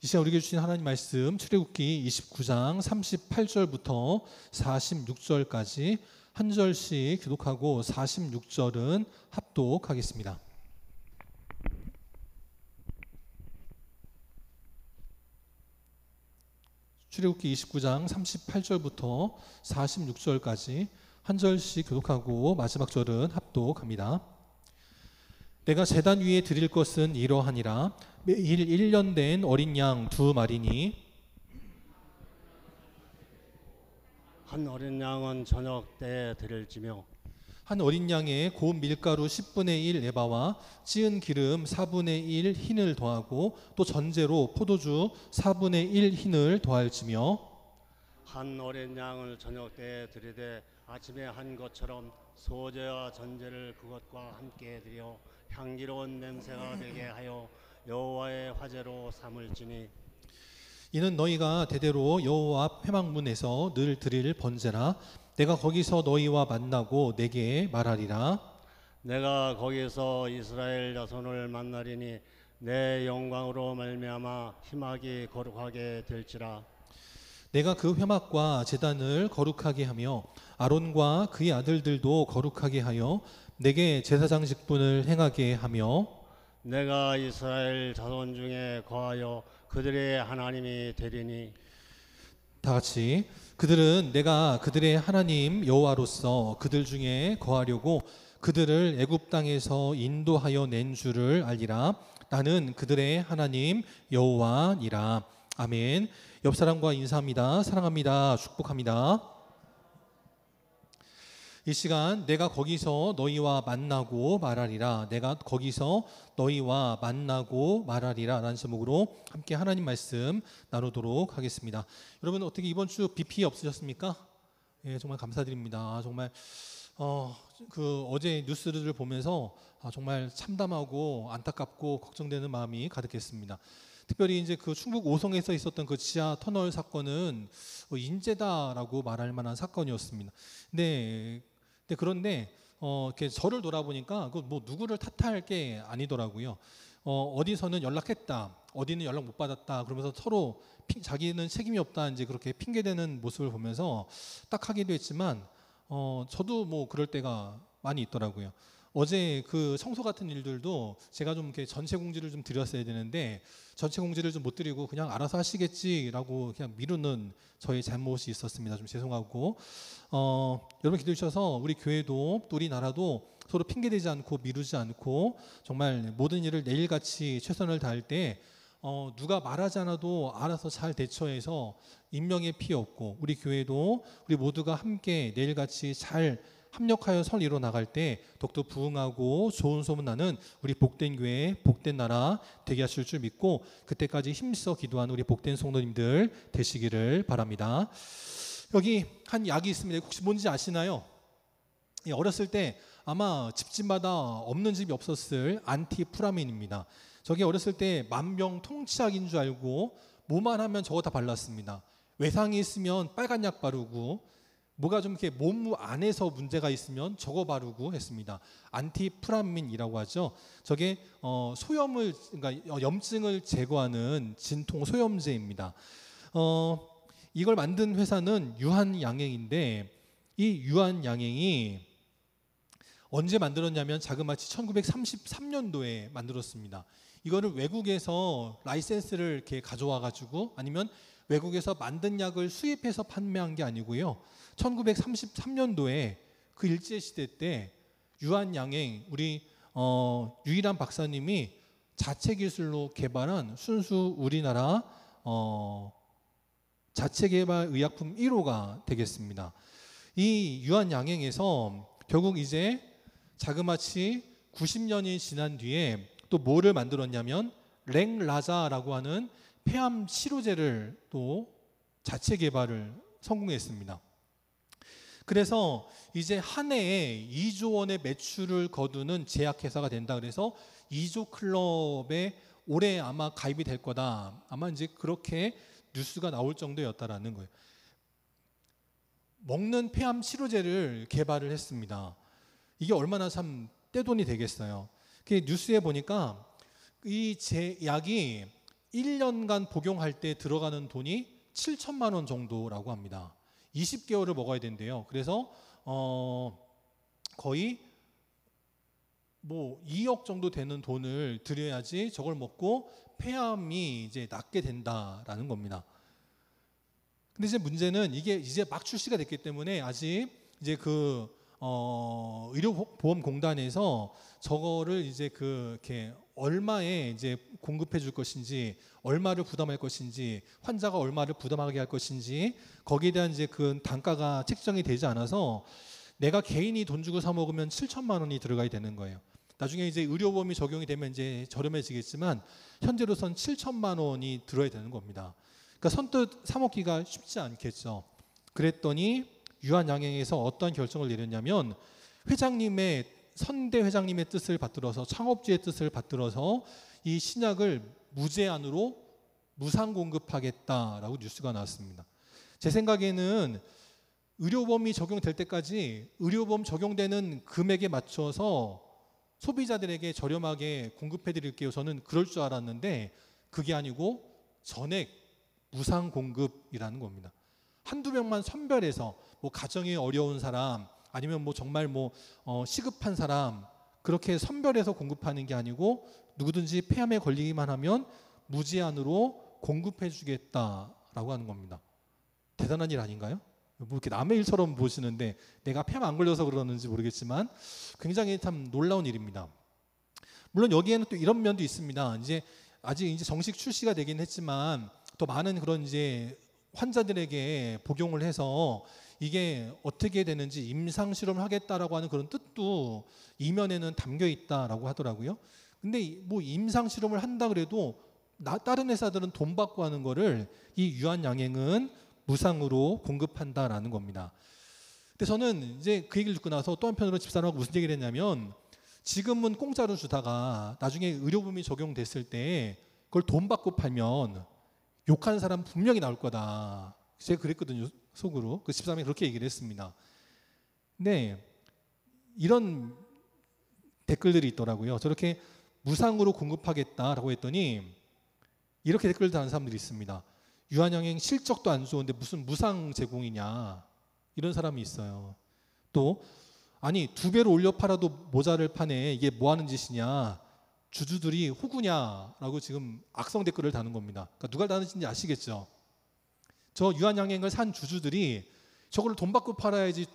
이 시간 우리에게 주신 하나님 말씀 출애굽기 29장 38절부터 46절까지 한 절씩 교독하고 46절은 합독하겠습니다. 출애굽기 29장 38절부터 46절까지 한 절씩 교독하고 마지막 절은 합독합니다. 내가 제단 위에 드릴 것은 이러하니라. 매일 1년 된 어린 양 2마리니 한 어린 양은 저녁 때에 드릴지며 한 어린 양에 고운 밀가루 10분의 1 에바와 찌은 기름 4분의 1 흰을 더하고 또 전제로 포도주 4분의 1 흰을 더할지며 한 어린 양을 저녁 때에 드리되 아침에 한 것처럼 소제와 전제를 그것과 함께 드려 향기로운 냄새가 되게 하여 여호와의 화제로 삼을지니 이는 너희가 대대로 여호와 앞 회막문에서 늘 드릴 번제라. 내가 거기서 너희와 만나고 내게 말하리라. 내가 거기서 이스라엘 자손을 만나리니 내 영광으로 말미암아 희막이 거룩하게 될지라. 내가 그 회막과 제단을 거룩하게 하며 아론과 그의 아들들도 거룩하게 하여 내게 제사장 직분을 행하게 하며 내가 이스라엘 자손 중에 거하여 그들의 하나님이 되리니 다 같이 그들은 내가 그들의 하나님 여호와로서 그들 중에 거하려고 그들을 애굽 땅에서 인도하여 낸 줄을 알리라. 나는 그들의 하나님 여호와니라. 아멘. 옆 사람과 인사합니다. 사랑합니다. 축복합니다. 이 시간 내가 거기서 너희와 만나고 말하리라. 내가 거기서 너희와 만나고 말하리라 라는 제목으로 함께 하나님 말씀 나누도록 하겠습니다. 여러분 어떻게 이번 주 비 피해 없으셨습니까? 예, 정말 감사드립니다. 정말 어제 뉴스를 보면서 정말 참담하고 안타깝고 걱정되는 마음이 가득했습니다. 특별히 이제 그 충북 오송에서 있었던 그 지하 터널 사건은 인재다라고 말할 만한 사건이었습니다. 그런데 이렇게 저를 돌아보니까 뭐 누구를 탓할 게 아니더라고요. 어디서는 연락했다, 어디는 연락 못 받았다, 그러면서 서로 자기는 책임이 없다 이제 그렇게 핑계대는 모습을 보면서 딱하기도 했지만 저도 뭐 그럴 때가 많이 있더라고요. 어제 그 청소 같은 일들도 제가 좀 이렇게 전체 공지를 좀 드렸어야 되는데 전체 공지를 좀 못 드리고 그냥 알아서 하시겠지라고 그냥 미루는 저의 잘못이 있었습니다. 좀 죄송하고 여러분 기도해 주셔서 우리 교회도 또 우리나라도 서로 핑계대지 않고 미루지 않고 정말 모든 일을 내일같이 최선을 다할 때 누가 말하지 않아도 알아서 잘 대처해서 인명의 피해 없고 우리 교회도 우리 모두가 함께 내일같이 잘 합력하여 설 이뤄 나갈 때 더욱더 부흥하고 좋은 소문 나는 우리 복된 교회, 복된 나라 되게 하실 줄 믿고 그때까지 힘써 기도하는 우리 복된 성도님들 되시기를 바랍니다. 여기 한 약이 있습니다. 혹시 뭔지 아시나요? 어렸을 때 아마 집집마다 없는 집이 없었을 안티프라민입니다. 저게 어렸을 때 만병통치약인 줄 알고 뭐만 하면 저거 다 발랐습니다. 외상이 있으면 빨간 약 바르고 뭐가 좀 이렇게 몸 안에서 문제가 있으면 저거 바르고 했습니다. 안티프라민이라고 하죠. 저게 그러니까 염증을 제거하는 진통 소염제입니다. 이걸 만든 회사는 유한양행인데 이 유한양행이 언제 만들었냐면 자그마치 1933년도에 만들었습니다. 이거를 외국에서 라이센스를 이렇게 가져와 가지고 아니면 외국에서 만든 약을 수입해서 판매한 게 아니고요. 1933년도에 그 일제시대 때 유한양행 우리 유일한 박사님이 자체 기술로 개발한 순수 우리나라 자체 개발 의약품 1호가 되겠습니다. 이 유한양행에서 결국 이제 자그마치 90년이 지난 뒤에 또 뭐를 만들었냐면 랭라자라고 하는 폐암 치료제를 또 자체 개발을 성공했습니다. 그래서 이제 한 해에 2조 원의 매출을 거두는 제약회사가 된다. 그래서 2조 클럽에 올해 아마 가입이 될 거다. 아마 이제 그렇게 뉴스가 나올 정도였다라는 거예요. 먹는 폐암 치료제를 개발을 했습니다. 이게 얼마나 참 떼돈이 되겠어요. 뉴스에 보니까 이 제약이 1년간 복용할 때 들어가는 돈이 7천만 원 정도라고 합니다. 20개월을 먹어야 된대요. 그래서 거의 뭐 2억 정도 되는 돈을 들여야지 저걸 먹고 폐암이 이제 낫게 된다라는 겁니다. 근데 이제 문제는 이게 이제 막 출시가 됐기 때문에 아직 이제 의료보험공단에서 저거를 이제 이렇게 얼마에 이제 공급해 줄 것인지, 얼마를 부담할 것인지, 환자가 얼마를 부담하게 할 것인지 거기에 대한 이제 그 단가가 책정이 되지 않아서 내가 개인이 돈 주고 사 먹으면 7천만 원이 들어가야 되는 거예요. 나중에 이제 의료보험이 적용이 되면 이제 저렴해지겠지만 현재로선 7천만 원이 들어야 되는 겁니다. 그러니까 선뜻 사 먹기가 쉽지 않겠죠. 그랬더니 유한양행에서 어떤 결정을 내렸냐면 선대 회장님의 뜻을 받들어서, 창업주의 뜻을 받들어서 이 신약을 무제한으로 무상 공급하겠다라고 뉴스가 나왔습니다. 제 생각에는 의료보험이 적용될 때까지 의료보험 적용되는 금액에 맞춰서 소비자들에게 저렴하게 공급해 드릴게요. 저는 그럴 줄 알았는데 그게 아니고 전액 무상 공급이라는 겁니다. 한두 명만 선별해서 뭐 가정이 어려운 사람, 아니면 뭐 정말 시급한 사람, 그렇게 선별해서 공급하는 게 아니고 누구든지 폐암에 걸리기만 하면 무제한으로 공급해 주겠다라고 하는 겁니다. 대단한 일 아닌가요? 뭐 이렇게 남의 일처럼 보시는데 내가 폐암 안 걸려서 그러는지 모르겠지만 굉장히 참 놀라운 일입니다. 물론 여기에는 또 이런 면도 있습니다. 이제 아직 이제 정식 출시가 되긴 했지만 더 많은 그런 이제 환자들에게 복용을 해서 이게 어떻게 되는지 임상 실험을 하겠다라고 하는 그런 뜻도 이면에는 담겨 있다라고 하더라고요. 근데 뭐 임상 실험을 한다 그래도 다른 회사들은 돈 받고 하는 거를 이 유한양행은 무상으로 공급한다라는 겁니다. 근데 저는 이제 그 얘기를 듣고 나서 또 한편으로 집사람하고 무슨 얘기를 했냐면 지금은 공짜로 주다가 나중에 의료보험이 적용됐을 때 그걸 돈 받고 팔면 욕하는 사람 분명히 나올 거다. 제가 그랬거든요, 속으로. 그 집사람이 그렇게 얘기를 했습니다. 근데 이런 댓글들이 있더라고요. 저렇게 무상으로 공급하겠다라고 했더니 이렇게 댓글 다는 사람들이 있습니다. 유한양행 실적도 안 좋은데 무슨 무상 제공이냐, 이런 사람이 있어요. 또 아니 2배로 올려 팔아도 모자를 파네, 이게 뭐 하는 짓이냐, 주주들이 호구냐라고 지금 악성 댓글을 다는 겁니다. 그러니까 누가 다는지 아시겠죠? 저 유한양행을 산 주주들이 저걸 돈 받고 팔아야지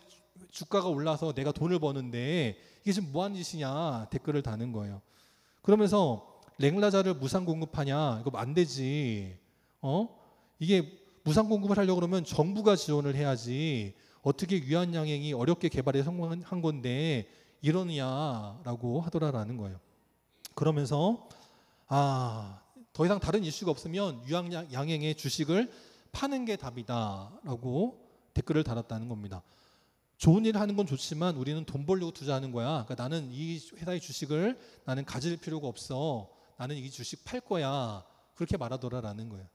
주가가 올라서 내가 돈을 버는데 이게 지금 뭐 하는 짓이냐 댓글을 다는 거예요. 그러면서 랭라자를 무상 공급하냐, 이거 안 되지. 이게 무상 공급을 하려고 그러면 정부가 지원을 해야지 어떻게 유한양행이 어렵게 개발에 성공한 건데 이러느냐라고 하더라라는 거예요. 그러면서 더 이상 다른 이슈가 없으면 유한양행의 주식을 파는 게 답이다라고 댓글을 달았다는 겁니다. 좋은 일을 하는 건 좋지만 우리는 돈 벌려고 투자하는 거야. 그러니까 나는 이 회사의 주식을 나는 가질 필요가 없어. 나는 이 주식 팔 거야. 그렇게 말하더라라는 거예요.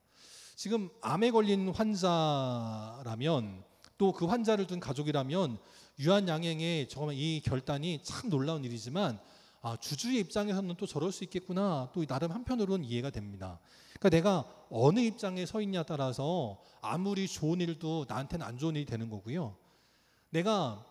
지금 암에 걸린 환자라면 또 그 환자를 둔 가족이라면 유한양행의 정말 이 결단이 참 놀라운 일이지만 주주의 입장에서는 또 저럴 수 있겠구나, 또 나름 한편으로는 이해가 됩니다. 그러니까 내가 어느 입장에 서 있냐에 따라서 아무리 좋은 일도 나한테는 안 좋은 일이 되는 거고요. 내가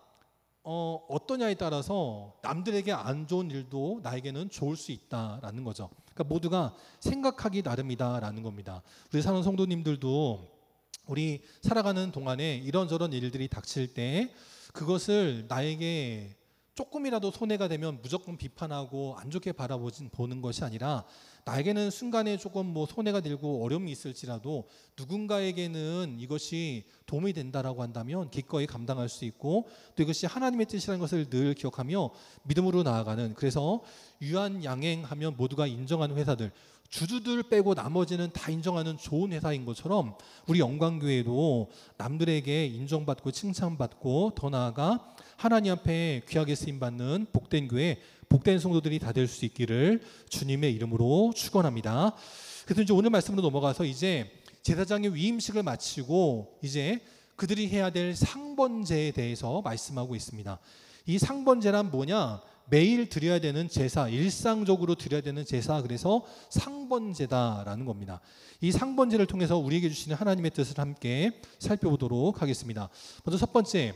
어떠냐에 따라서 남들에게 안 좋은 일도 나에게는 좋을 수 있다라는 거죠. 그러니까 모두가 생각하기 나름이다라는 겁니다. 우리 사는 성도님들도 우리 살아가는 동안에 이런저런 일들이 닥칠 때 그것을 나에게 조금이라도 손해가 되면 무조건 비판하고 안 좋게 바라보는 것이 아니라 나에게는 순간에 조금 손해가 들고 어려움이 있을지라도 누군가에게는 이것이 도움이 된다라고 한다면 기꺼이 감당할 수 있고 또 이것이 하나님의 뜻이라는 것을 늘 기억하며 믿음으로 나아가는, 그래서 유한양행하면 모두가 인정하는 회사들, 주주들 빼고 나머지는 다 인정하는 좋은 회사인 것처럼 우리 영광교회도 남들에게 인정받고 칭찬받고 더 나아가 하나님 앞에 귀하게 쓰임받는 복된 교회, 복된 성도들이 다 될 수 있기를 주님의 이름으로 축원합니다. 그래서 이제 오늘 말씀으로 넘어가서 이제 제사장의 위임식을 마치고 이제 그들이 해야 될 상번제에 대해서 말씀하고 있습니다. 이 상번제란 뭐냐? 매일 드려야 되는 제사, 일상적으로 드려야 되는 제사, 그래서 상번제다라는 겁니다. 이 상번제를 통해서 우리에게 주시는 하나님의 뜻을 함께 살펴보도록 하겠습니다. 먼저 첫 번째,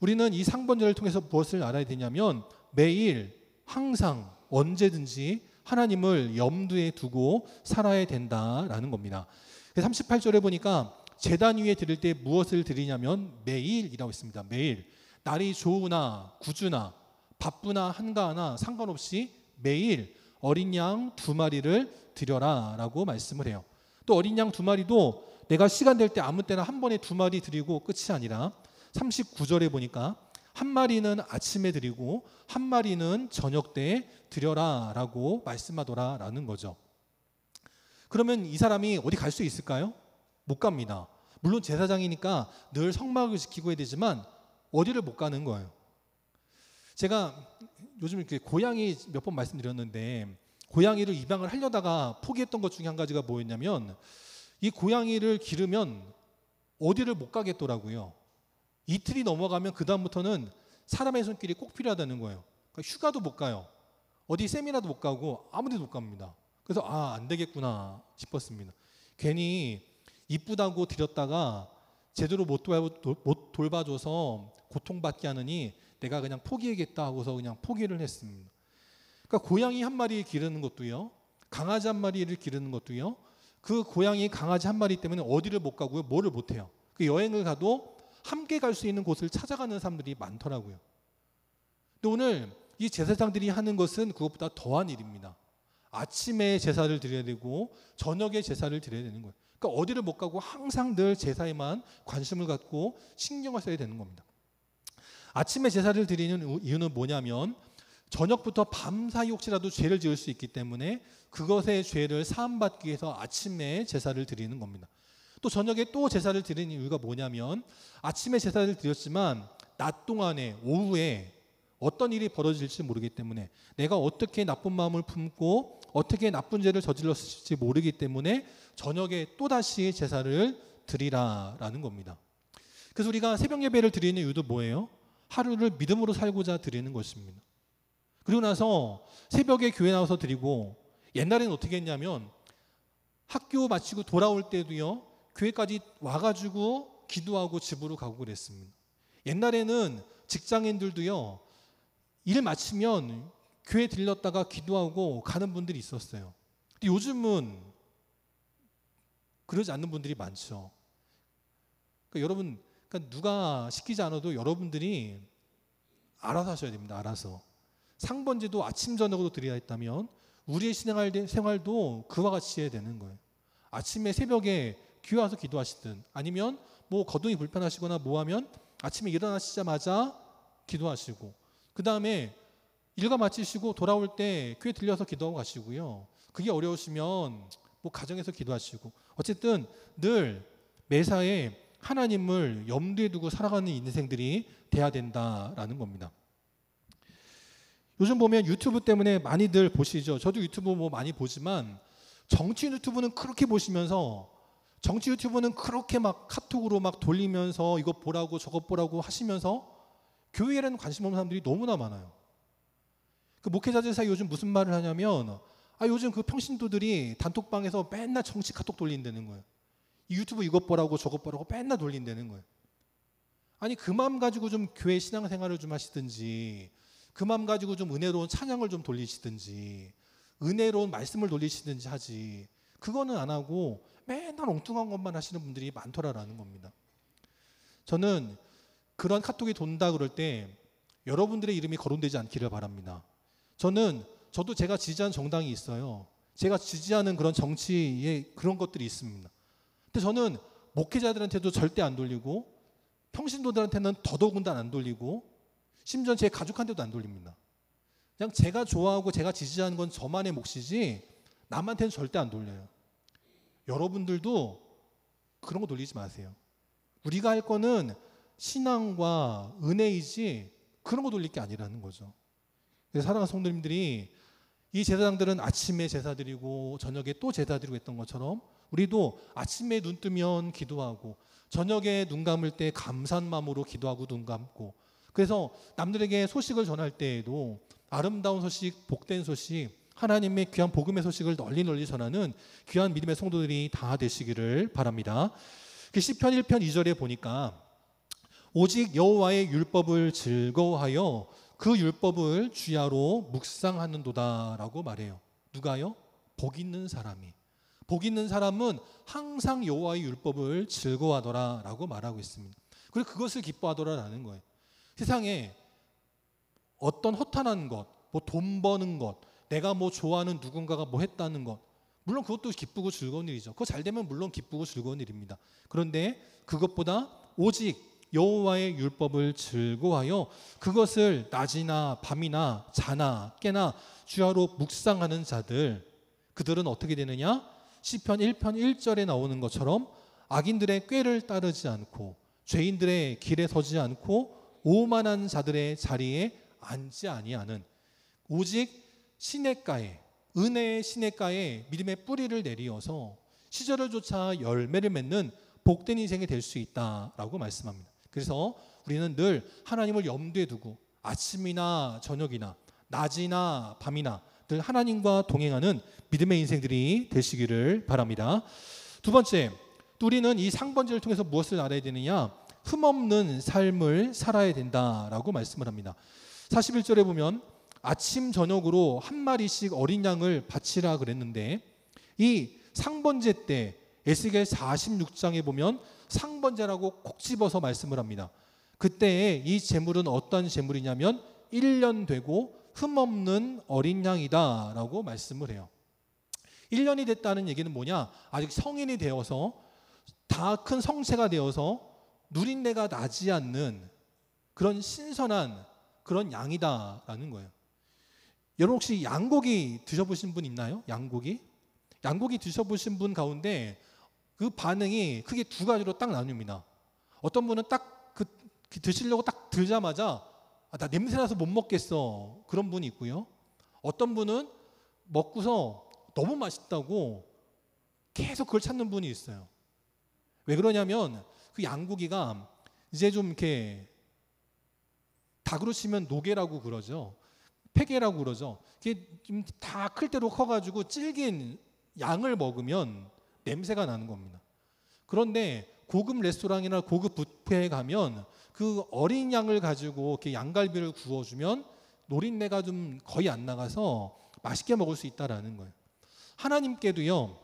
우리는 이 상번제를 통해서 무엇을 알아야 되냐면 매일 항상 언제든지 하나님을 염두에 두고 살아야 된다라는 겁니다. 38절에 보니까 제단 위에 드릴 때 무엇을 드리냐면 매일이라고 했습니다. 매일. 날이 좋으나 구주나 바쁘나 한가하나 상관없이 매일 어린 양 2마리를 드려라 라고 말씀을 해요. 또 어린 양 2마리도 내가 시간 될 때 아무 때나 한 번에 2마리 드리고 끝이 아니라 39절에 보니까 1마리는 아침에 드리고 1마리는 저녁 때에 드려라 라고 말씀하더라 라는 거죠. 그러면 이 사람이 어디 갈 수 있을까요? 못 갑니다. 물론 제사장이니까 늘 성막을 지키고 해야 되지만 어디를 못 가는 거예요. 제가 요즘 이렇게 고양이 몇 번 말씀드렸는데 고양이를 입양을 하려다가 포기했던 것 중에 한 가지가 뭐였냐면 이 고양이를 기르면 어디를 못 가겠더라고요. 이틀이 넘어가면 그 다음부터는 사람의 손길이 꼭 필요하다는 거예요. 그러니까 휴가도 못 가요. 어디 세미나도 못 가고 아무 데도 못 갑니다. 그래서 안 되겠구나 싶었습니다. 괜히 이쁘다고 드렸다가 제대로 못 돌봐줘서 고통받게 하느니 내가 그냥 포기하겠다 하고서 그냥 포기를 했습니다. 그러니까 고양이 1마리 기르는 것도요, 강아지 1마리를 기르는 것도요, 그 고양이 강아지 1마리 때문에 어디를 못 가고요, 뭐를 못 해요. 그 여행을 가도 함께 갈 수 있는 곳을 찾아가는 사람들이 많더라고요. 근데 오늘 이 제사장들이 하는 것은 그것보다 더한 일입니다. 아침에 제사를 드려야 되고 저녁에 제사를 드려야 되는 거예요. 그러니까 어디를 못 가고 항상 늘 제사에만 관심을 갖고 신경을 써야 되는 겁니다. 아침에 제사를 드리는 이유는 뭐냐면 저녁부터 밤사이 혹시라도 죄를 지을 수 있기 때문에 그것의 죄를 사함받기 위해서 아침에 제사를 드리는 겁니다. 또 저녁에 또 제사를 드리는 이유가 뭐냐면 아침에 제사를 드렸지만 낮 동안에 오후에 어떤 일이 벌어질지 모르기 때문에 내가 어떻게 나쁜 마음을 품고 어떻게 나쁜 죄를 저질렀을지 모르기 때문에 저녁에 또다시 제사를 드리라라는 겁니다. 그래서 우리가 새벽 예배를 드리는 이유도 뭐예요? 하루를 믿음으로 살고자 드리는 것입니다. 그리고 나서 새벽에 교회 나와서 드리고 옛날에는 어떻게 했냐면 학교 마치고 돌아올 때도요, 교회까지 와가지고 기도하고 집으로 가고 그랬습니다. 옛날에는 직장인들도요, 일 마치면 교회 들렀다가 기도하고 가는 분들이 있었어요. 근데 요즘은 그러지 않는 분들이 많죠. 그러니까 여러분, 그러니까 누가 시키지 않아도 여러분들이 알아서 하셔야 됩니다. 알아서. 상번제도 아침 저녁으로 드려야 했다면 우리의 생활도 그와 같이 해야 되는 거예요. 아침에 새벽에 교회 와서 기도하시든 아니면 뭐 거동이 불편하시거나 뭐하면 아침에 일어나시자마자 기도하시고 그 다음에 일과 마치시고 돌아올 때 교회 들려서 기도하고 가시고요. 그게 어려우시면 뭐 가정에서 기도하시고 어쨌든 늘 매사에 하나님을 염두에 두고 살아가는 인생들이 돼야 된다라는 겁니다. 요즘 보면 유튜브 때문에 많이들 보시죠. 저도 유튜브 뭐 많이 보지만 정치 유튜브는 그렇게 보시면서 정치 유튜브는 그렇게 막 카톡으로 막 돌리면서 이거 보라고 저거 보라고 하시면서 교회에는 관심 없는 사람들이 너무나 많아요. 그 목회자들 사이 요즘 무슨 말을 하냐면 요즘 그 평신도들이 단톡방에서 맨날 정치 카톡 돌린다는 거예요. 이 유튜브 이것 보라고 저것 보라고 맨날 돌린다는 거예요. 아니 그 마음 가지고 좀 교회 신앙생활을 좀 하시든지 그 마음 가지고 좀 은혜로운 찬양을 좀 돌리시든지 은혜로운 말씀을 돌리시든지 하지 그거는 안 하고 맨날 엉뚱한 것만 하시는 분들이 많더라라는 겁니다. 저는 그런 카톡이 돈다 그럴 때 여러분들의 이름이 거론되지 않기를 바랍니다. 저도 제가 지지하는 정당이 있어요. 제가 지지하는 그런 정치에 그런 것들이 있습니다. 근데 저는 목회자들한테도 절대 안 돌리고 평신도들한테는 더더군다나 안 돌리고 심지어 제 가족한테도 안 돌립니다. 그냥 제가 좋아하고 제가 지지하는 건 저만의 몫이지 남한테는 절대 안 돌려요. 여러분들도 그런 거 돌리지 마세요. 우리가 할 거는 신앙과 은혜이지 그런 거 돌릴 게 아니라는 거죠. 그래서 사랑하는 성도님들이 이 제사장들은 아침에 제사 드리고 저녁에 또 제사 드리고 했던 것처럼 우리도 아침에 눈 뜨면 기도하고 저녁에 눈 감을 때 감사한 마음으로 기도하고 눈 감고 그래서 남들에게 소식을 전할 때에도 아름다운 소식, 복된 소식, 하나님의 귀한 복음의 소식을 널리 전하는 귀한 믿음의 성도들이 다 되시기를 바랍니다. 시편 1편 2절에 보니까 오직 여호와의 율법을 즐거워하여 그 율법을 주야로 묵상하는도다라고 말해요. 누가요? 복 있는 사람이. 복 있는 사람은 항상 여호와의 율법을 즐거워하더라라고 말하고 있습니다. 그리고 그것을 기뻐하더라라는 거예요. 세상에 어떤 허탄한 것, 뭐 돈 버는 것, 내가 뭐 좋아하는 누군가가 뭐 했다는 것, 물론 그것도 기쁘고 즐거운 일이죠. 그거 잘 되면 물론 기쁘고 즐거운 일입니다. 그런데 그것보다 오직 여호와의 율법을 즐거워하여 그것을 낮이나 밤이나 자나 깨나 주야로 묵상하는 자들, 그들은 어떻게 되느냐? 시편 1편 1절에 나오는 것처럼 악인들의 꾀를 따르지 않고 죄인들의 길에 서지 않고 오만한 자들의 자리에 앉지 아니하는, 오직 시냇가에, 은혜의 시냇가에 믿음의 뿌리를 내리어서 시절을 쫓아 열매를 맺는 복된 인생이 될 수 있다라고 말씀합니다. 그래서 우리는 늘 하나님을 염두에 두고 아침이나 저녁이나 낮이나 밤이나 늘 하나님과 동행하는 믿음의 인생들이 되시기를 바랍니다. 두 번째, 또 우리는 이 상번제를 통해서 무엇을 알아야 되느냐? 흠없는 삶을 살아야 된다라고 말씀을 합니다. 41절에 보면 아침 저녁으로 한 마리씩 어린 양을 바치라 그랬는데, 이 상번제 때 에스겔 46장에 보면 상번제라고 콕 집어서 말씀을 합니다. 그때 이 제물은 어떤 제물이냐면 1년 되고 흠없는 어린 양이다 라고 말씀을 해요. 1년이 됐다는 얘기는 뭐냐? 아직 성인이 되어서 다 큰 성체가 되어서 누린내가 나지 않는 그런 신선한 그런 양이다라는 거예요. 여러분 혹시 양고기 드셔보신 분 있나요? 양고기 드셔보신 분 가운데 그 반응이 크게 두 가지로 딱 나뉩니다. 어떤 분은 딱 드시려고 딱 들자마자 나 냄새나서 못 먹겠어, 그런 분이 있고요. 어떤 분은 먹고서 너무 맛있다고 계속 그걸 찾는 분이 있어요. 왜 그러냐면 그 양고기가 이제 좀 이렇게 닭으로 치면 노게라고 그러죠. 폐게라고 그러죠. 이게 좀 다 클 대로 커가지고 질긴 양을 먹으면 냄새가 나는 겁니다. 그런데 고급 레스토랑이나 고급 뷔페에 가면 그 어린 양을 가지고 이렇게 양갈비를 구워주면 노린내가 좀 거의 안 나가서 맛있게 먹을 수 있다라는 거예요. 하나님께도요,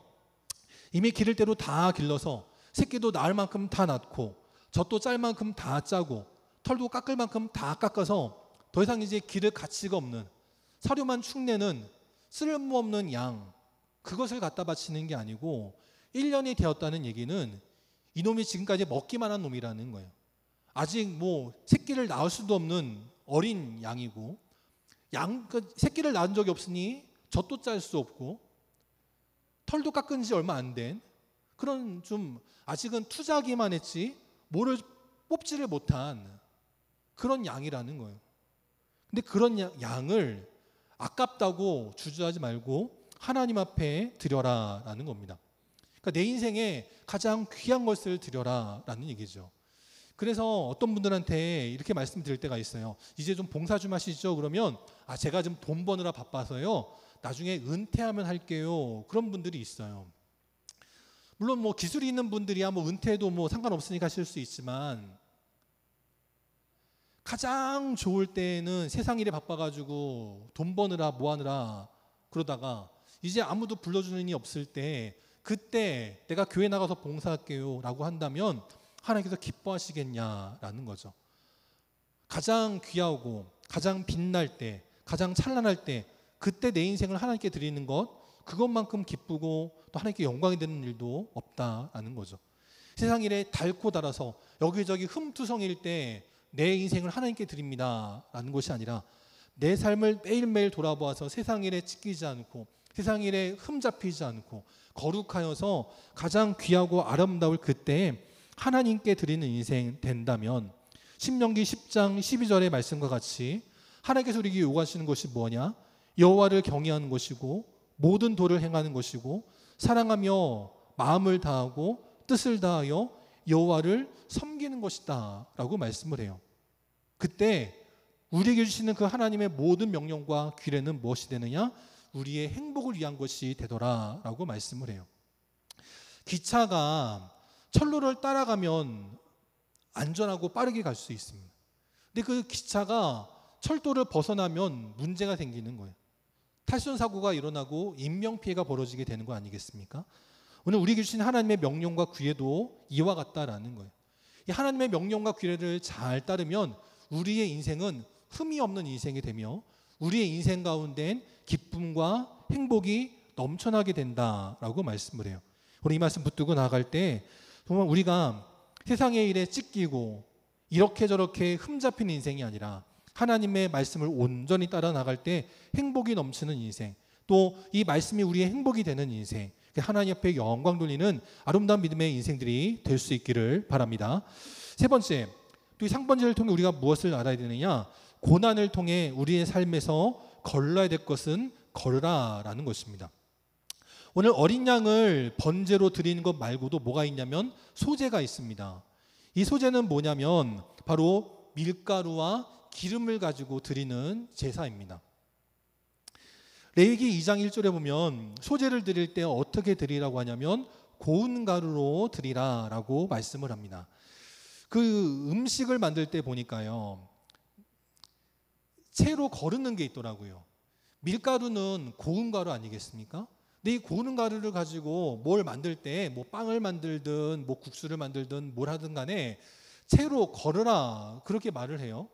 이미 기를 대로 다 길러서 새끼도 낳을 만큼 다 낳고 젖도 짤 만큼 다 짜고 털도 깎을 만큼 다 깎아서 더 이상 이제 기를 가치가 없는 사료만 축내는 쓸모없는 양, 그것을 갖다 바치는 게 아니고 1년이 되었다는 얘기는 이놈이 지금까지 먹기만 한 놈이라는 거예요. 아직 뭐 새끼를 낳을 수도 없는 어린 양이고, 새끼를 낳은 적이 없으니 젖도 짤 수 없고 털도 깎은 지 얼마 안 된 그런, 좀 아직은 투자하기만 했지 뭐를 뽑지를 못한 그런 양이라는 거예요. 근데 그런 양을 아깝다고 주저하지 말고 하나님 앞에 드려라라는 겁니다. 그러니까 내 인생에 가장 귀한 것을 드려라라는 얘기죠. 그래서 어떤 분들한테 이렇게 말씀드릴 때가 있어요. 이제 좀 봉사 좀 하시죠. 그러면 제가 좀 돈 버느라 바빠서요, 나중에 은퇴하면 할게요. 그런 분들이 있어요. 물론 뭐 기술이 있는 분들이야 뭐 은퇴도 뭐 상관없으니까 하실 수 있지만, 가장 좋을 때는 세상 일에 바빠가지고 돈 버느라 뭐 하느라 그러다가 이제 아무도 불러주는 이 없을 때, 그때 내가 교회 나가서 봉사할게요 라고 한다면 하나님께서 기뻐하시겠냐라는 거죠. 가장 귀하고 가장 빛날 때, 가장 찬란할 때, 그때 내 인생을 하나님께 드리는 것, 그것만큼 기쁘고 또 하나님께 영광이 되는 일도 없다라는 거죠. 세상 일에 닳고 닳아서 여기저기 흠투성일 때 내 인생을 하나님께 드립니다 라는 것이 아니라, 내 삶을 매일매일 돌아보아서 세상 일에 찢기지 않고 세상 일에 흠잡히지 않고 거룩하여서 가장 귀하고 아름다울 그때에 하나님께 드리는 인생 된다면, 신명기 10장 12절의 말씀과 같이 하나님께서 우리에게 요구하시는 것이 뭐냐? 여호와를 경외하는 것이고 모든 도를 행하는 것이고 사랑하며 마음을 다하고 뜻을 다하여 여호와를 섬기는 것이다 라고 말씀을 해요. 그때 우리에게 주시는 그 하나님의 모든 명령과 규례는 무엇이 되느냐? 우리의 행복을 위한 것이 되더라라고 말씀을 해요. 기차가 철로를 따라가면 안전하고 빠르게 갈 수 있습니다. 근데 그 기차가 철도를 벗어나면 문제가 생기는 거예요. 탈선 사고가 일어나고 인명피해가 벌어지게 되는 거 아니겠습니까? 오늘 우리에게 주신 하나님의 명령과 규례도 이와 같다라는 거예요. 이 하나님의 명령과 규례를 잘 따르면 우리의 인생은 흠이 없는 인생이 되며 우리의 인생 가운데엔 기쁨과 행복이 넘쳐나게 된다라고 말씀을 해요. 우리 이 말씀 붙들고 나아갈 때 정말 우리가 세상의 일에 찢기고 이렇게 저렇게 흠잡힌 인생이 아니라 하나님의 말씀을 온전히 따라 나갈 때 행복이 넘치는 인생, 또 이 말씀이 우리의 행복이 되는 인생, 하나님 앞에 영광 돌리는 아름다운 믿음의 인생들이 될 수 있기를 바랍니다. 세 번째, 또 이 상번제를 통해 우리가 무엇을 알아야 되느냐? 고난을 통해 우리의 삶에서 걸러야 될 것은 걸으라라는 것입니다. 오늘 어린 양을 번제로 드리는 것 말고도 뭐가 있냐면 소제가 있습니다. 이 소제는 뭐냐면 바로 밀가루와 기름을 가지고 드리는 제사입니다. 레위기 2장 1절에 보면 소제를 드릴 때 어떻게 드리라고 하냐면 고운 가루로 드리라라고 말씀을 합니다. 그 음식을 만들 때 보니까요, 채로 거르는 게 있더라고요. 밀가루는 고운 가루 아니겠습니까? 근데 이 고운 가루를 가지고 뭘 만들 때 뭐 빵을 만들든 뭐 국수를 만들든 뭘 하든 간에 채로 거르라 그렇게 말을 해요.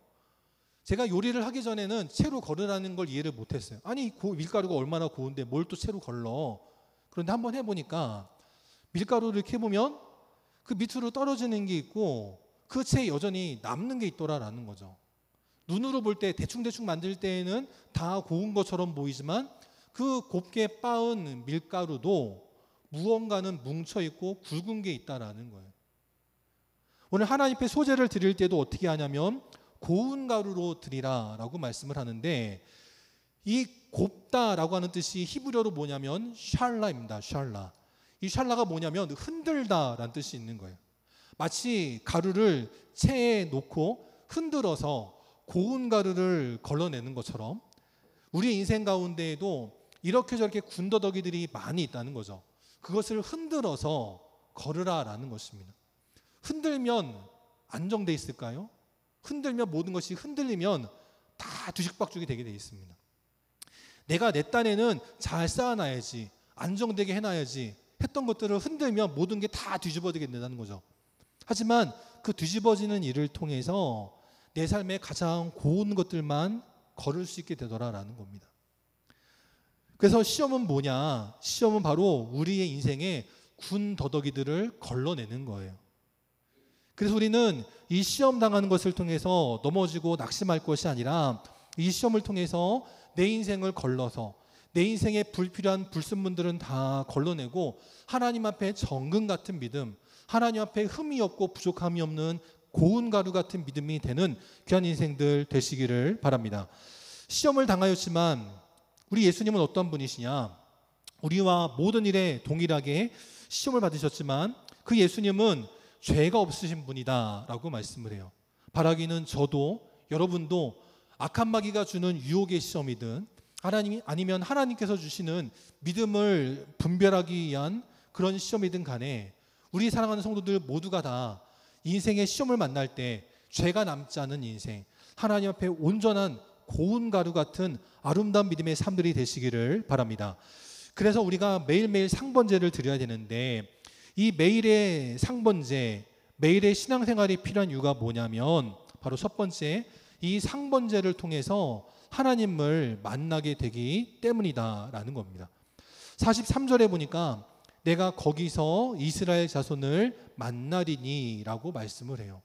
제가 요리를 하기 전에는 채로 거르라는 걸 이해를 못했어요. 아니 밀가루가 얼마나 고운데 뭘 또 채로 걸러. 그런데 한번 해보니까 밀가루를 이렇게 해보면 그 밑으로 떨어지는 게 있고 그 채에 여전히 남는 게 있더라라는 거죠. 눈으로 볼 때 대충대충 만들 때에는 다 고운 것처럼 보이지만 그 곱게 빻은 밀가루도 무언가는 뭉쳐있고 굵은 게 있다라는 거예요. 오늘 하나님 앞에 소제를 드릴 때도 어떻게 하냐면 고운 가루로 드리라라고 말씀을 하는데, 이 곱다라고 하는 뜻이 히브리어로 뭐냐면 샬라입니다. 샬라. 이 샬라가 뭐냐면 흔들다라는 뜻이 있는 거예요. 마치 가루를 체에 놓고 흔들어서 고운 가루를 걸러내는 것처럼 우리 인생 가운데에도 이렇게 저렇게 군더더기들이 많이 있다는 거죠. 그것을 흔들어서 걸으라라는 것입니다. 흔들면 안정돼 있을까요? 흔들면 모든 것이 흔들리면 다 뒤죽박죽이 되게 돼 있습니다. 내가 내 딴에는 잘 쌓아놔야지, 안정되게 해놔야지 했던 것들을 흔들면 모든 게 다 뒤집어지게 된다는 거죠. 하지만 그 뒤집어지는 일을 통해서 내 삶의 가장 고운 것들만 걸을 수 있게 되더라라는 겁니다. 그래서 시험은 뭐냐? 시험은 바로 우리의 인생의 군더더기들을 걸러내는 거예요. 그래서 우리는 이 시험 당하는 것을 통해서 넘어지고 낙심할 것이 아니라 이 시험을 통해서 내 인생을 걸러서 내 인생의 불필요한 불순물들은 다 걸러내고 하나님 앞에 정금 같은 믿음, 하나님 앞에 흠이 없고 부족함이 없는 고운 가루 같은 믿음이 되는 귀한 인생들 되시기를 바랍니다. 시험을 당하였지만 우리 예수님은 어떤 분이시냐? 우리와 모든 일에 동일하게 시험을 받으셨지만 그 예수님은 죄가 없으신 분이다 라고 말씀을 해요. 바라기는 저도 여러분도 악한 마귀가 주는 유혹의 시험이든 하나님이 아니면 하나님께서 주시는 믿음을 분별하기 위한 그런 시험이든 간에 우리 사랑하는 성도들 모두가 다 인생의 시험을 만날 때 죄가 남지 않은 인생, 하나님 앞에 온전한 고운 가루 같은 아름다운 믿음의 삶들이 되시기를 바랍니다. 그래서 우리가 매일매일 상번제를 드려야 되는데 이 매일의 상번제, 매일의 신앙생활이 필요한 이유가 뭐냐면 바로 첫 번째, 이 상번제를 통해서 하나님을 만나게 되기 때문이다라는 겁니다. 43절에 보니까 내가 거기서 이스라엘 자손을 만나리니 라고 말씀을 해요.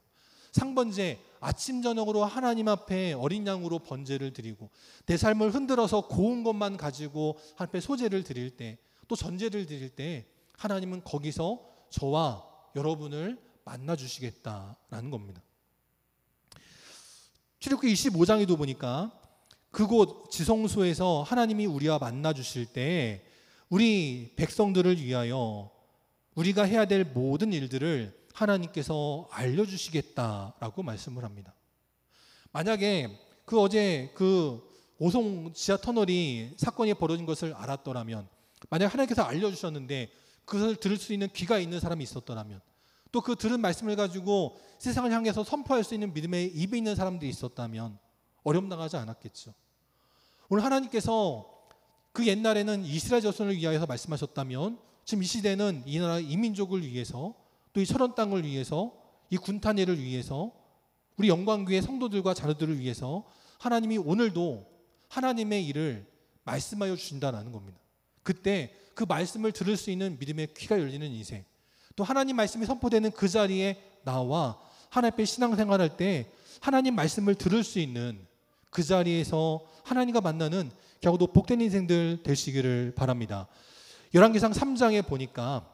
상번제, 아침 저녁으로 하나님 앞에 어린 양으로 번제를 드리고 내 삶을 흔들어서 고운 것만 가지고 하나님 앞에 소제를 드릴 때, 또 전제를 드릴 때 하나님은 거기서 저와 여러분을 만나주시겠다라는 겁니다. 출애굽기 25장에도 보니까 그곳 지성소에서 하나님이 우리와 만나주실 때 우리 백성들을 위하여 우리가 해야 될 모든 일들을 하나님께서 알려주시겠다라고 말씀을 합니다. 만약에 그 어제 그 오송 지하 터널이 사건이 벌어진 것을 알았더라면, 만약 하나님께서 알려주셨는데 그것을 들을 수 있는 귀가 있는 사람이 있었더라면, 또 그 들은 말씀을 가지고 세상을 향해서 선포할 수 있는 믿음의 입이 있는 사람들이 있었다면 어려움 당하지 않았겠죠. 오늘 하나님께서 그 옛날에는 이스라엘 자손을 위하여서 말씀하셨다면, 지금 이 시대는 이 나라 이민족을 위해서, 또 이 철원 땅을 위해서, 이 군탄예를 위해서, 우리 영광교회 성도들과 자녀들을 위해서 하나님이 오늘도 하나님의 일을 말씀하여 주신다라는 겁니다. 그때 그 말씀을 들을 수 있는 믿음의 귀가 열리는 인생, 또 하나님 말씀이 선포되는 그 자리에 나와 하나님 앞에 신앙생활할 때 하나님 말씀을 들을 수 있는 그 자리에서 하나님과 만나는 겨우도 복된 인생들 되시기를 바랍니다. 열왕기상 3장에 보니까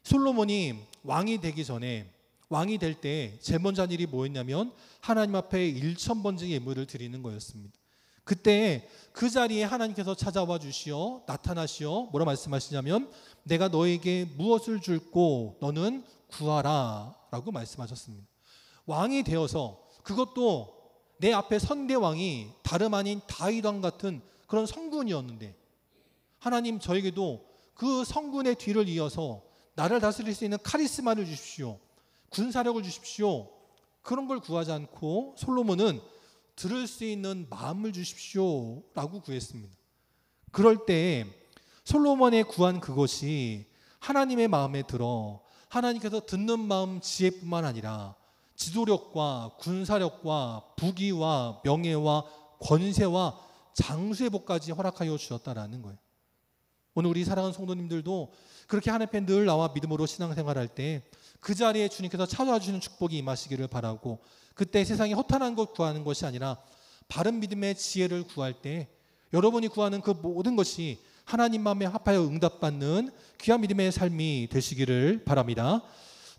솔로몬이 왕이 되기 전에, 왕이 될 때 제일 먼저 한 일이 뭐였냐면 하나님 앞에 1000번째 예물을 드리는 거였습니다. 그때 그 자리에 하나님께서 찾아와 주시어 나타나시어 뭐라 말씀하시냐면, 내가 너에게 무엇을 줄고 너는 구하라 라고 말씀하셨습니다. 왕이 되어서, 그것도 내 앞에 선대왕이 다름 아닌 다윗 왕 같은 그런 성군이었는데, 하나님 저에게도 그 성군의 뒤를 이어서 나를 다스릴 수 있는 카리스마를 주십시오, 군사력을 주십시오, 그런 걸 구하지 않고 솔로몬은 들을 수 있는 마음을 주십시오 라고 구했습니다. 그럴 때 솔로몬의 구한 그것이 하나님의 마음에 들어 하나님께서 듣는 마음 지혜뿐만 아니라 지도력과 군사력과 부귀와 명예와 권세와 장수의 복까지 허락하여 주셨다라는 거예요. 오늘 우리 사랑하는 성도님들도 그렇게 하나님 앞에 늘 나와 믿음으로 신앙생활할 때 그 자리에 주님께서 찾아와 주시는 축복이 임하시기를 바라고, 그때 세상에 허탄한 것 구하는 것이 아니라 바른 믿음의 지혜를 구할 때 여러분이 구하는 그 모든 것이 하나님 마음에 합하여 응답받는 귀한 믿음의 삶이 되시기를 바랍니다.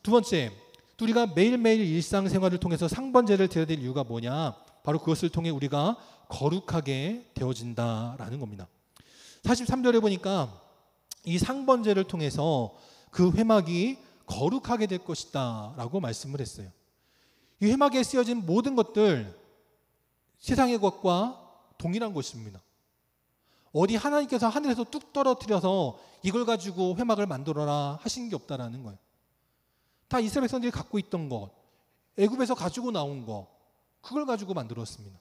두 번째, 우리가 매일매일 일상생활을 통해서 상번제를 드려야 될 이유가 뭐냐? 바로 그것을 통해 우리가 거룩하게 되어진다라는 겁니다. 43절에 보니까 이 상번제를 통해서 그 회막이 거룩하게 될 것이다 라고 말씀을 했어요. 이 회막에 쓰여진 모든 것들 세상의 것과 동일한 것입니다. 어디 하나님께서 하늘에서 뚝 떨어뜨려서 이걸 가지고 회막을 만들어라 하신 게 없다라는 거예요. 다 이스라엘 백성들이 갖고 있던 것, 애굽에서 가지고 나온 것, 그걸 가지고 만들었습니다.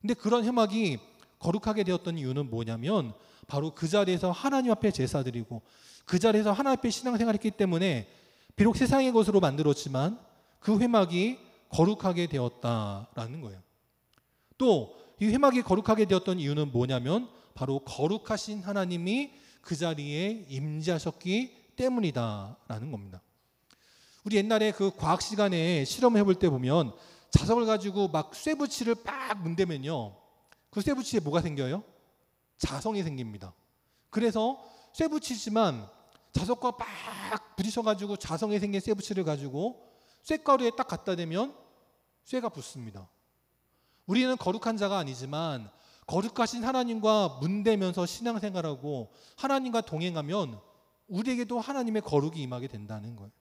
근데 그런 회막이 거룩하게 되었던 이유는 뭐냐면 바로 그 자리에서 하나님 앞에 제사드리고 그 자리에서 하나님 앞에 신앙생활했기 때문에 비록 세상의 것으로 만들었지만 그 회막이 거룩하게 되었다라는 거예요. 또 이 회막이 거룩하게 되었던 이유는 뭐냐면 바로 거룩하신 하나님이 그 자리에 임재하셨기 때문이다라는 겁니다. 우리 옛날에 그 과학 시간에 실험을 해볼 때 보면 자석을 가지고 막 쇠붙이를 빡 문대면요, 그 쇠붙이에 뭐가 생겨요? 자성이 생깁니다. 그래서 쇠붙이지만 자석과 막 부딪혀가지고 자성이 생긴 쇠붙이를 가지고 쇠가루에 딱 갖다 대면 쇠가 붙습니다. 우리는 거룩한 자가 아니지만 거룩하신 하나님과 문대면서 신앙생활하고 하나님과 동행하면 우리에게도 하나님의 거룩이 임하게 된다는 거예요.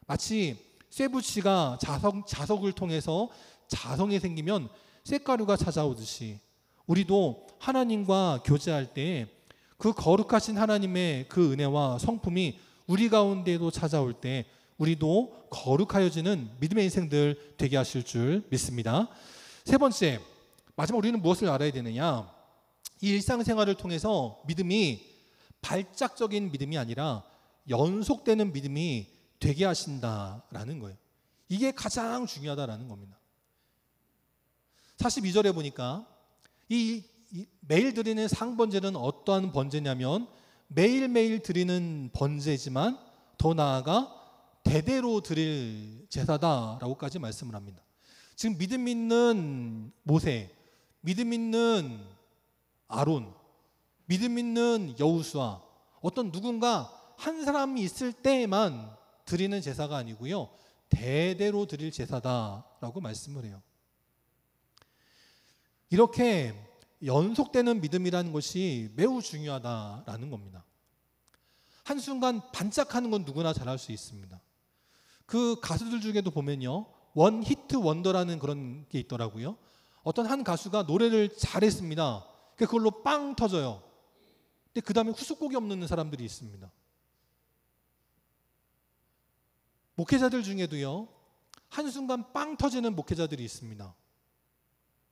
마치 쇠붙이가 자석을 통해서 자성이 생기면 쇠가루가 찾아오듯이 우리도 하나님과 교제할 때 그 거룩하신 하나님의 그 은혜와 성품이 우리 가운데도 찾아올 때 우리도 거룩하여지는 믿음의 인생들 되게 하실 줄 믿습니다. 세 번째, 마지막 우리는 무엇을 알아야 되느냐? 이 일상생활을 통해서 믿음이 발작적인 믿음이 아니라 연속되는 믿음이 되게 하신다라는 거예요. 이게 가장 중요하다라는 겁니다. 42절에 보니까 이 매일 드리는 상번제는 어떠한 번제냐면 매일매일 드리는 번제지만 더 나아가 대대로 드릴 제사다라고까지 말씀을 합니다. 지금 믿음 있는 모세, 믿음 있는 아론, 믿음 있는 여호수아, 어떤 누군가 한 사람이 있을 때에만 드리는 제사가 아니고요, 대대로 드릴 제사다라고 말씀을 해요. 이렇게 연속되는 믿음이라는 것이 매우 중요하다라는 겁니다. 한순간 반짝하는 건 누구나 잘할 수 있습니다. 그 가수들 중에도 보면요, 원 히트 원더라는 그런 게 있더라고요. 어떤 한 가수가 노래를 잘했습니다. 그걸로 빵 터져요. 근데 그 다음에 후속곡이 없는 사람들이 있습니다. 목회자들 중에도요, 한순간 빵 터지는 목회자들이 있습니다.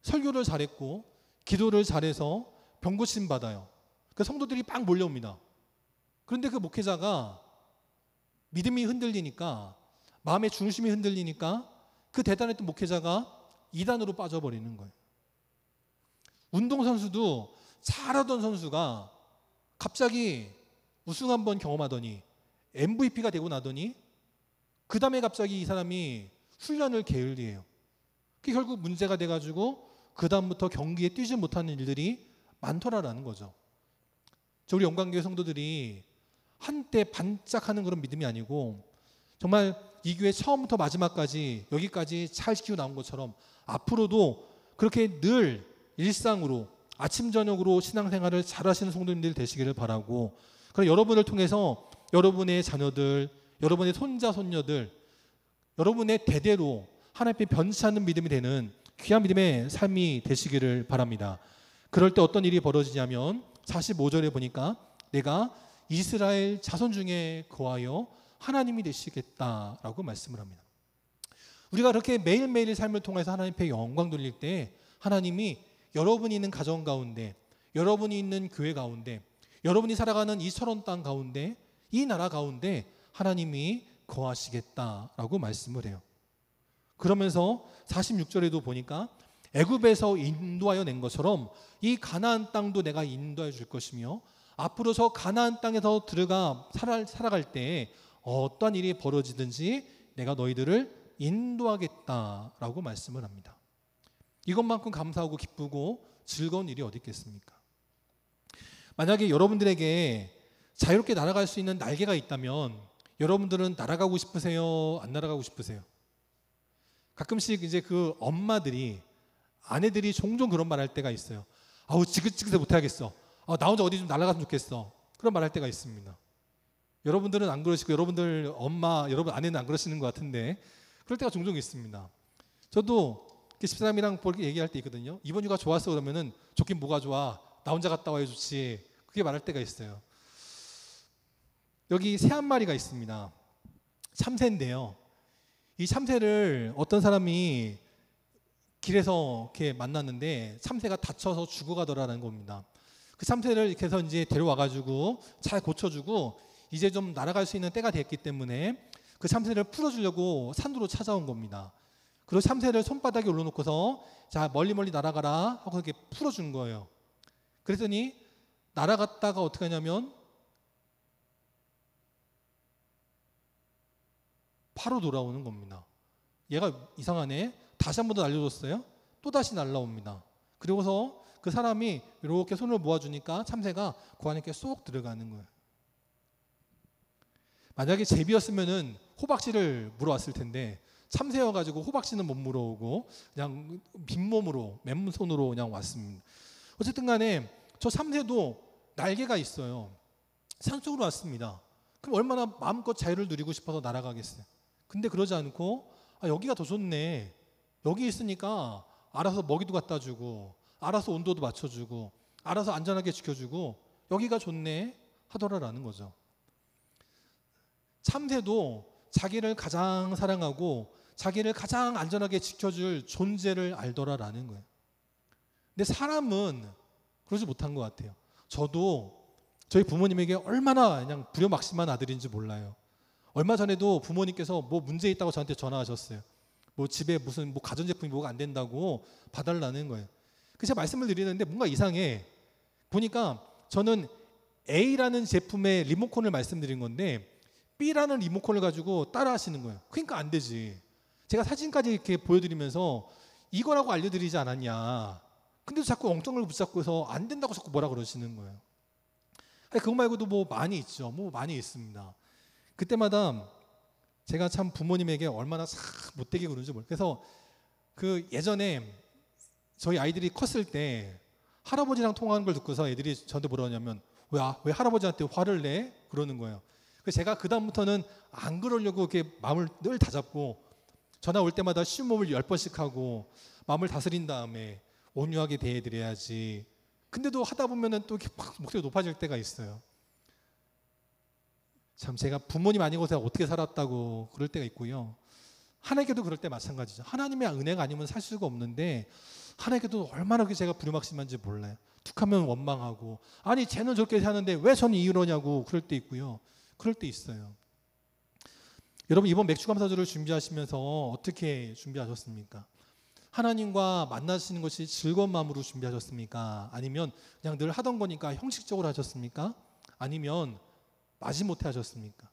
설교를 잘했고 기도를 잘해서 병고침 받아요. 그 성도들이 빵 몰려옵니다. 그런데 그 목회자가 믿음이 흔들리니까, 마음의 중심이 흔들리니까 그 대단했던 목회자가 이단으로 빠져버리는 거예요. 운동선수도 잘하던 선수가 갑자기 우승 한번 경험하더니 MVP가 되고 나더니 그 다음에 갑자기 이 사람이 훈련을 게을리해요. 그게 결국 문제가 돼가지고 그 다음부터 경기에 뛰지 못하는 일들이 많더라라는 거죠. 저 우리 영광교회 성도들이 한때 반짝하는 그런 믿음이 아니고 정말 이 교회 처음부터 마지막까지 여기까지 잘 지키고 나온 것처럼 앞으로도 그렇게 늘 일상으로 아침 저녁으로 신앙생활을 잘하시는 성도님들 되시기를 바라고, 그럼 여러분을 통해서 여러분의 자녀들, 여러분의 손자 손녀들, 여러분의 대대로 하나님 앞에 변치 않는 믿음이 되는 귀한 믿음의 삶이 되시기를 바랍니다. 그럴 때 어떤 일이 벌어지냐면 45절에 보니까 내가 이스라엘 자손 중에 거하여 하나님이 되시겠다라고 말씀을 합니다. 우리가 그렇게 매일매일 삶을 통해서 하나님 앞에 영광 돌릴 때 하나님이 여러분이 있는 가정 가운데, 여러분이 있는 교회 가운데, 여러분이 살아가는 이 서론 땅 가운데, 이 나라 가운데 하나님이 거하시겠다라고 말씀을 해요. 그러면서 46절에도 보니까 애굽에서 인도하여 낸 것처럼 이 가나안 땅도 내가 인도해 줄 것이며 앞으로 저 가나안 땅에서 들어가 살아갈 때 어떠한 일이 벌어지든지 내가 너희들을 인도하겠다라고 말씀을 합니다. 이것만큼 감사하고 기쁘고 즐거운 일이 어디 있겠습니까? 만약에 여러분들에게 자유롭게 날아갈 수 있는 날개가 있다면 여러분들은 날아가고 싶으세요? 안 날아가고 싶으세요? 가끔씩 이제 그 엄마들이, 아내들이 종종 그런 말 할 때가 있어요. 아우 지긋지긋해 못하겠어. 나 혼자 어디 좀 날아갔으면 좋겠어. 그런 말 할 때가 있습니다. 여러분들은 안 그러시고 여러분들 엄마, 여러분 아내는 안 그러시는 것 같은데 그럴 때가 종종 있습니다. 저도 집사람이랑 그렇게 얘기할 때 있거든요. 이번 휴가 좋았어 그러면은 좋긴 뭐가 좋아. 나 혼자 갔다 와야 좋지. 그게 말할 때가 있어요. 여기 새 한 마리가 있습니다. 참새인데요. 이 참새를 어떤 사람이 길에서 이렇게 만났는데 참새가 다쳐서 죽어가더라는 겁니다. 그 참새를 이렇게 해서 이제 데려와가지고 잘 고쳐주고 이제 좀 날아갈 수 있는 때가 됐기 때문에 그 참새를 풀어주려고 산으로 찾아온 겁니다. 그리고 참새를 손바닥에 올려놓고서 자 멀리 날아가라 하고 이렇게 풀어준 거예요. 그랬더니 날아갔다가 어떻게 하냐면 바로 돌아오는 겁니다. 얘가 이상하네. 다시 한 번 더 날려줬어요. 또 다시 날라옵니다. 그리고서 그 사람이 이렇게 손을 모아주니까 참새가 그 안에 이렇게 쏙 들어가는 거예요. 만약에 제비였으면은 호박씨를 물어왔을 텐데 참새여가지고 호박씨는 못 물어오고 그냥 빈몸으로 맨손으로 그냥 왔습니다. 어쨌든 간에 저 참새도 날개가 있어요. 산속으로 왔습니다. 그럼 얼마나 마음껏 자유를 누리고 싶어서 날아가겠어요. 근데 그러지 않고 여기가 더 좋네. 여기 있으니까 알아서 먹이도 갖다 주고 알아서 온도도 맞춰주고 알아서 안전하게 지켜주고 여기가 좋네 하더라라는 거죠. 참새도 자기를 가장 사랑하고 자기를 가장 안전하게 지켜줄 존재를 알더라라는 거예요. 근데 사람은 그러지 못한 것 같아요. 저도 저희 부모님에게 얼마나 그냥 부려막심한 아들인지 몰라요. 얼마 전에도 부모님께서 뭐 문제 있다고 저한테 전화하셨어요. 뭐 집에 무슨 뭐 가전제품이 뭐가 안 된다고 봐달라는 거예요. 그래서 제가 말씀을 드리는데 뭔가 이상해. 보니까 저는 A라는 제품의 리모컨을 말씀드린 건데 B라는 리모컨을 가지고 따라 하시는 거예요. 그러니까 안 되지. 제가 사진까지 이렇게 보여드리면서 이거라고 알려드리지 않았냐. 근데도 자꾸 엉뚱을 붙잡고서 안 된다고 자꾸 뭐라 그러시는 거예요. 아니, 그거 말고도 뭐 많이 있죠. 뭐 많이 있습니다. 그때마다 제가 참 부모님에게 얼마나 못되게 그러는지 모르겠어요. 그래서 그 예전에 저희 아이들이 컸을 때 할아버지랑 통화하는 걸 듣고서 애들이 저한테 뭐라 하냐면 왜 할아버지한테 화를 내? 그러는 거예요. 그래서 제가 그 다음부터는 안 그러려고 이렇게 마음을 늘 다잡고 전화 올 때마다 시음호흡을 10번씩 하고 마음을 다스린 다음에 온유하게 대해드려야지. 근데도 하다 보면은 또 이렇게 막 목소리가 높아질 때가 있어요. 참 제가 부모님 아니고 제가 어떻게 살았다고 그럴 때가 있고요. 하나님께도 그럴 때 마찬가지죠. 하나님의 은혜가 아니면 살 수가 없는데 하나님께도 얼마나 그렇게 제가 불효막심한지 몰라요. 툭하면 원망하고 아니 쟤는 저렇게 사는데 왜 저는 이러냐고 그럴 때 있고요. 그럴 때 있어요. 여러분 이번 맥주감사절을 준비하시면서 어떻게 준비하셨습니까? 하나님과 만나시는 것이 즐거운 마음으로 준비하셨습니까? 아니면 그냥 늘 하던 거니까 형식적으로 하셨습니까? 아니면 마지못해 하셨습니까?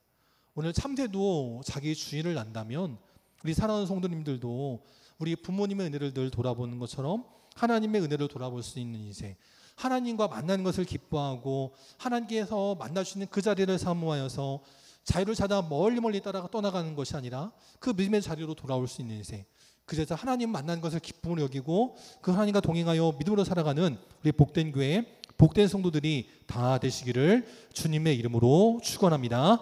오늘 참새도 자기 주인을 안다면 우리 사랑하는 성도님들도 우리 부모님의 은혜를 늘 돌아보는 것처럼 하나님의 은혜를 돌아볼 수 있는 인생, 하나님과 만나는 것을 기뻐하고 하나님께서 만날 수 있는 그 자리를 사모하여서 자유를 찾아 멀리 따라 떠나가는 것이 아니라 그 믿음의 자리로 돌아올 수 있는 인생, 그래서 하나님 만나는 것을 기쁨으로 여기고 그 하나님과 동행하여 믿음으로 살아가는 우리 복된 교회, 복된 성도들이 다 되시기를 주님의 이름으로 축원합니다.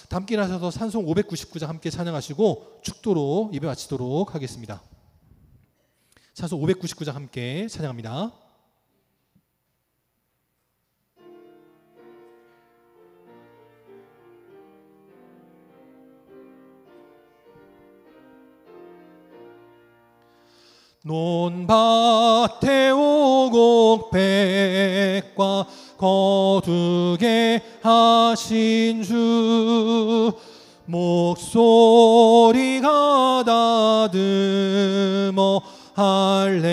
함께 일어나셔서 찬송 599장 함께 찬양하시고 축도로 예배 마치도록 하겠습니다. 찬송 599장 함께 찬양합니다. 논밭에 오곡백과 거두게 하신 주 목소리가 다듬어 할렐루야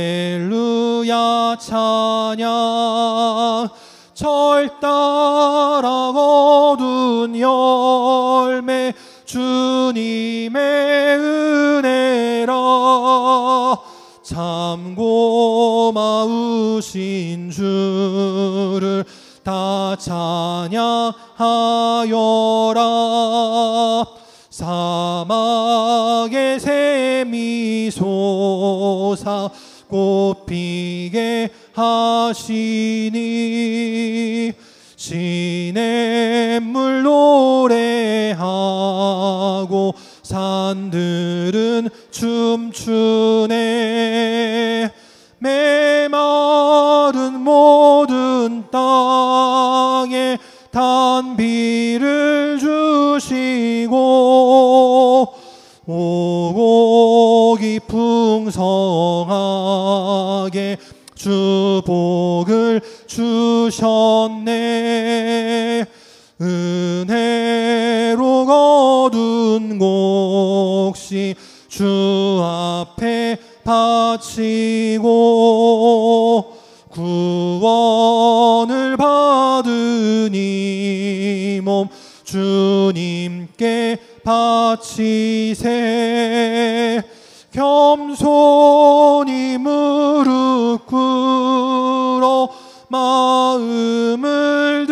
찬양 절 따라 거둔 열매 주님의 은혜라 참 고마우신 주를 다 찬양하여라 사막의 샘이 솟아 꽃피게 하시니 시냇물 노래하고 산들은 춤추네 메마른 모든 땅에 단비를 주시고 오곡이 풍성하게 주 복을 주셨네 은혜로 거둔 곡식 주 앞에 바치고 구원을 받은 이 몸 주님께 바치세 겸손히 무릎 꿇어 마음을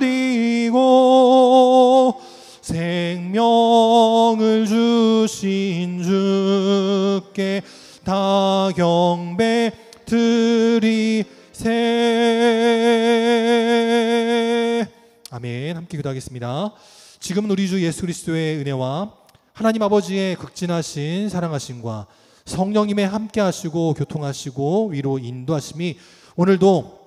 드리고 생명을 주신 주께 다 경배 드리세. 아멘. 함께 기도하겠습니다. 지금은 우리 주 예수 그리스도의 은혜와 하나님 아버지의 극진하신 사랑하심과 성령님의 함께 하시고 교통하시고 위로 인도하심이 오늘도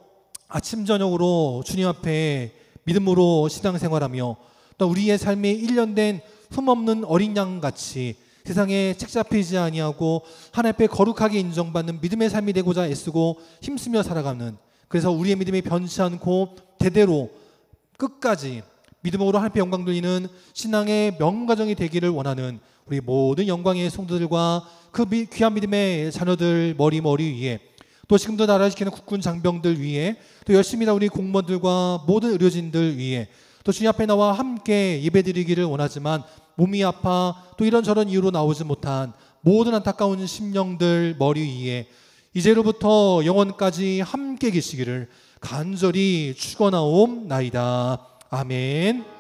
아침 저녁으로 주님 앞에 믿음으로 신앙생활하며 또 우리의 삶이 1년 된 흠없는 어린 양같이 세상에 책잡히지 아니하고 하나님 앞에 거룩하게 인정받는 믿음의 삶이 되고자 애쓰고 힘쓰며 살아가는 그래서 우리의 믿음이 변치 않고 대대로 끝까지 믿음으로 하나님께 영광 돌리는 신앙의 명가정이 되기를 원하는 우리 모든 영광의 성도들과 그 귀한 믿음의 자녀들 머리 위에 또 지금도 나라를 지키는 국군 장병들 위에 또 열심히 일하는 우리 공무원들과 모든 의료진들 위에 또 주님 앞에 나와 함께 예배드리기를 원하지만 몸이 아파 또 이런저런 이유로 나오지 못한 모든 안타까운 심령들 머리 위에 이제로부터 영원까지 함께 계시기를 간절히 축원하옵나이다. 아멘.